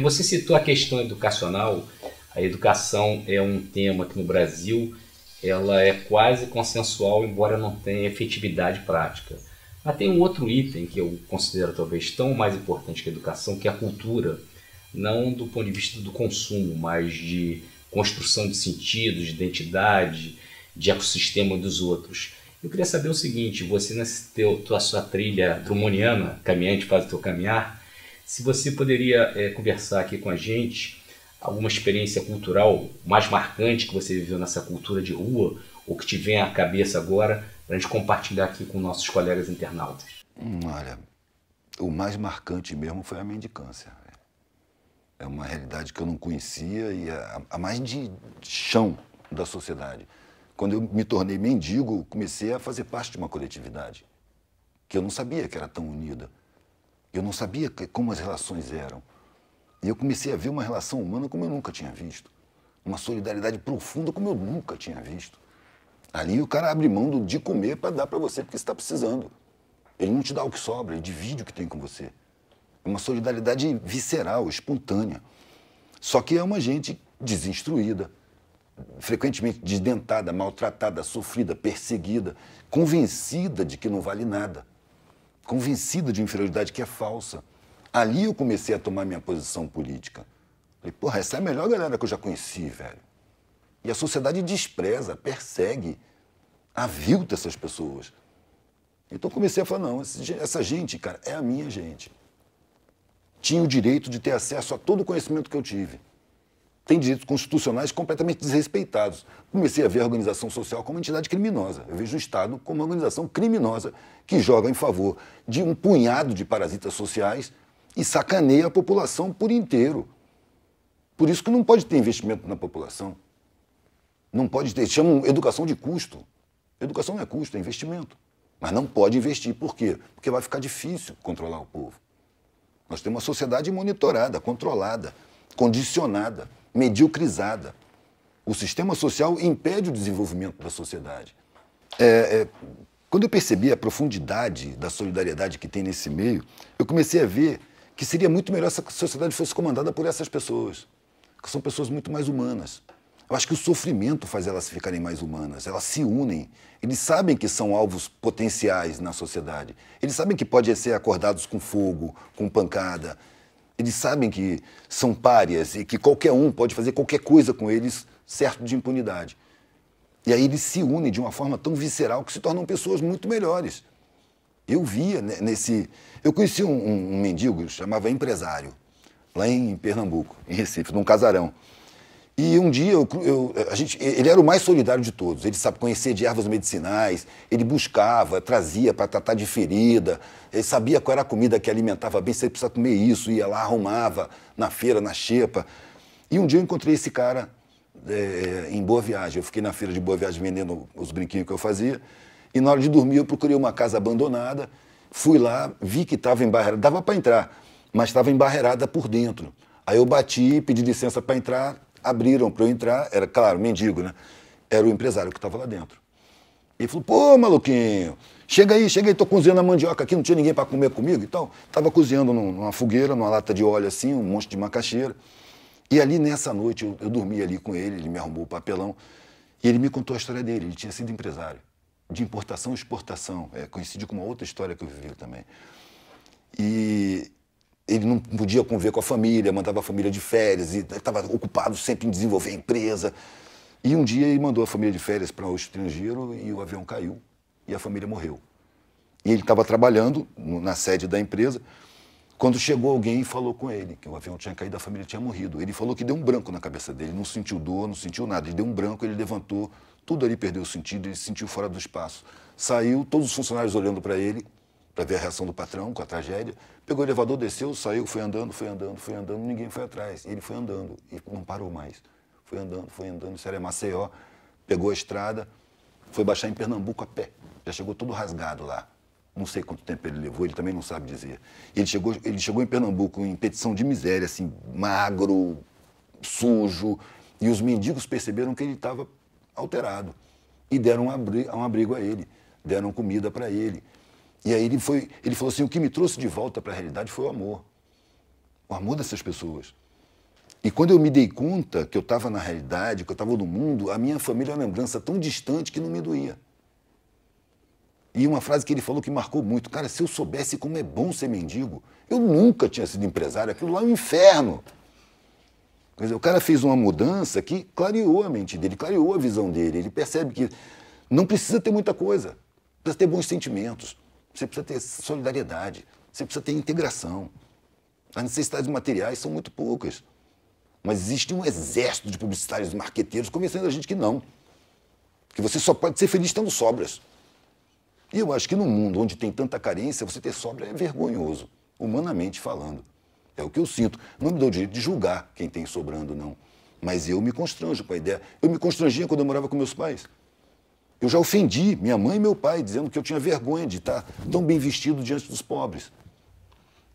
Você citou a questão educacional. A educação é um tema que no Brasil ela é quase consensual, embora não tenha efetividade prática. Mas tem um outro item que eu considero talvez tão mais importante que a educação, que é a cultura, não do ponto de vista do consumo, mas de construção de sentidos, de identidade, de ecossistema dos outros. Eu queria saber o seguinte, você na sua trilha drummoniana, caminhante faz o teu caminhar, se você poderia conversar aqui com a gente alguma experiência cultural mais marcante que você viveu nessa cultura de rua, ou que te vem à cabeça agora, para a gente compartilhar aqui com nossos colegas internautas. Olha, o mais marcante mesmo foi a mendicância. É uma realidade que eu não conhecia e a mais de chão da sociedade. Quando eu me tornei mendigo, comecei a fazer parte de uma coletividade que eu não sabia que era tão unida. Eu não sabia como as relações eram. E eu comecei a ver uma relação humana como eu nunca tinha visto. Uma solidariedade profunda como eu nunca tinha visto. Ali o cara abre mão de comer para dar para você porque você está precisando. Ele não te dá o que sobra, ele divide o que tem com você. É uma solidariedade visceral, espontânea. Só que é uma gente desinstruída, frequentemente desdentada, maltratada, sofrida, perseguida, convencida de que não vale nada, convencida de inferioridade que é falsa. Ali eu comecei a tomar minha posição política. Falei, porra, essa é a melhor galera que eu já conheci, velho. E a sociedade despreza, persegue, avilta essas pessoas. Então eu comecei a falar, não, essa gente, cara, é a minha gente. Tinha o direito de ter acesso a todo o conhecimento que eu tive. Tem direitos constitucionais completamente desrespeitados. Comecei a ver a organização social como uma entidade criminosa. Eu vejo o Estado como uma organização criminosa que joga em favor de um punhado de parasitas sociais e sacaneia a população por inteiro. Por isso que não pode ter investimento na população. Não pode ter, chamam educação de custo. Educação não é custo, é investimento. Mas não pode investir. Por quê? Porque vai ficar difícil controlar o povo. Nós temos uma sociedade monitorada, controlada, condicionada, mediocrizada. O sistema social impede o desenvolvimento da sociedade. Quando eu percebi a profundidade da solidariedade que tem nesse meio, eu comecei a ver que seria muito melhor se a sociedade fosse comandada por essas pessoas, que são pessoas muito mais humanas. Eu acho que o sofrimento faz elas ficarem mais humanas, elas se unem, eles sabem que são alvos potenciais na sociedade, eles sabem que podem ser acordados com fogo, com pancada, eles sabem que são párias e que qualquer um pode fazer qualquer coisa com eles, certo de impunidade. E aí eles se unem de uma forma tão visceral que se tornam pessoas muito melhores. Eu via nesse... Eu conheci um mendigo, chamava Empresário, lá em Pernambuco, em Recife, num casarão. E um dia ele era o mais solidário de todos. Ele sabe conhecer de ervas medicinais, ele buscava, trazia para tratar de ferida, ele sabia qual era a comida que alimentava bem, você precisa comer isso, ia lá, arrumava na feira, na xepa. E um dia eu encontrei esse cara em Boa Viagem. Eu fiquei na feira de Boa Viagem vendendo os brinquinhos que eu fazia. E na hora de dormir eu procurei uma casa abandonada, fui lá, vi que estava embarreirada, dava para entrar, mas estava embarreirada por dentro. Aí eu bati, pedi licença para entrar, abriram para eu entrar, era, claro, mendigo, né? Era o empresário que estava lá dentro. Ele falou, pô, maluquinho, chega aí, tô cozinhando a mandioca aqui, não tinha ninguém para comer comigo, então, estava cozinhando numa fogueira, numa lata de óleo assim, um monte de macaxeira. E ali nessa noite eu dormi ali com ele me arrumou o papelão, e ele me contou a história dele, ele tinha sido empresário, de importação e exportação, coincidiu com uma outra história que eu vivi também. E ele não podia conviver com a família, mandava a família de férias, e estava ocupado sempre em desenvolver a empresa. E um dia ele mandou a família de férias para o estrangeiro e o avião caiu e a família morreu. E ele estava trabalhando na sede da empresa, quando chegou alguém e falou com ele que o avião tinha caído, a família tinha morrido. Ele falou que deu um branco na cabeça dele, não sentiu dor, não sentiu nada. Ele deu um branco, ele levantou, tudo ali perdeu o sentido, ele se sentiu fora do espaço. Saiu, todos os funcionários olhando para ele, para ver a reação do patrão com a tragédia. Pegou o elevador, desceu, saiu, foi andando, ninguém foi atrás. E ele foi andando e não parou mais. Foi andando, isso era em Maceió, pegou a estrada, foi baixar em Pernambuco a pé. Já chegou todo rasgado lá. Não sei quanto tempo ele levou, ele também não sabe dizer. Ele chegou em Pernambuco em petição de miséria, assim, magro, sujo, e os mendigos perceberam que ele estava alterado. E deram um abrigo a ele, deram comida para ele. E aí ele falou assim, o que me trouxe de volta para a realidade foi o amor. o amor dessas pessoas. E quando eu me dei conta que eu estava na realidade, que eu estava no mundo, a minha família é uma lembrança tão distante que não me doía. E uma frase que ele falou que marcou muito: cara, se eu soubesse como é bom ser mendigo, eu nunca tinha sido empresário, aquilo lá é um inferno. Quer dizer, o cara fez uma mudança que clareou a mente dele, clareou a visão dele. Ele percebe que não precisa ter muita coisa, precisa ter bons sentimentos, você precisa ter solidariedade, você precisa ter integração. As necessidades materiais são muito poucas. Mas existe um exército de publicitários e marqueteiros convencendo a gente que não. Que você só pode ser feliz tendo sobras. E eu acho que num mundo onde tem tanta carência, você ter sobra é vergonhoso, humanamente falando. É o que eu sinto. Não me dou o direito de julgar quem tem sobrando, não. Mas eu me constranjo com a ideia. Eu me constrangia quando eu morava com meus pais. Eu já ofendi minha mãe e meu pai, dizendo que eu tinha vergonha de estar tão bem vestido diante dos pobres.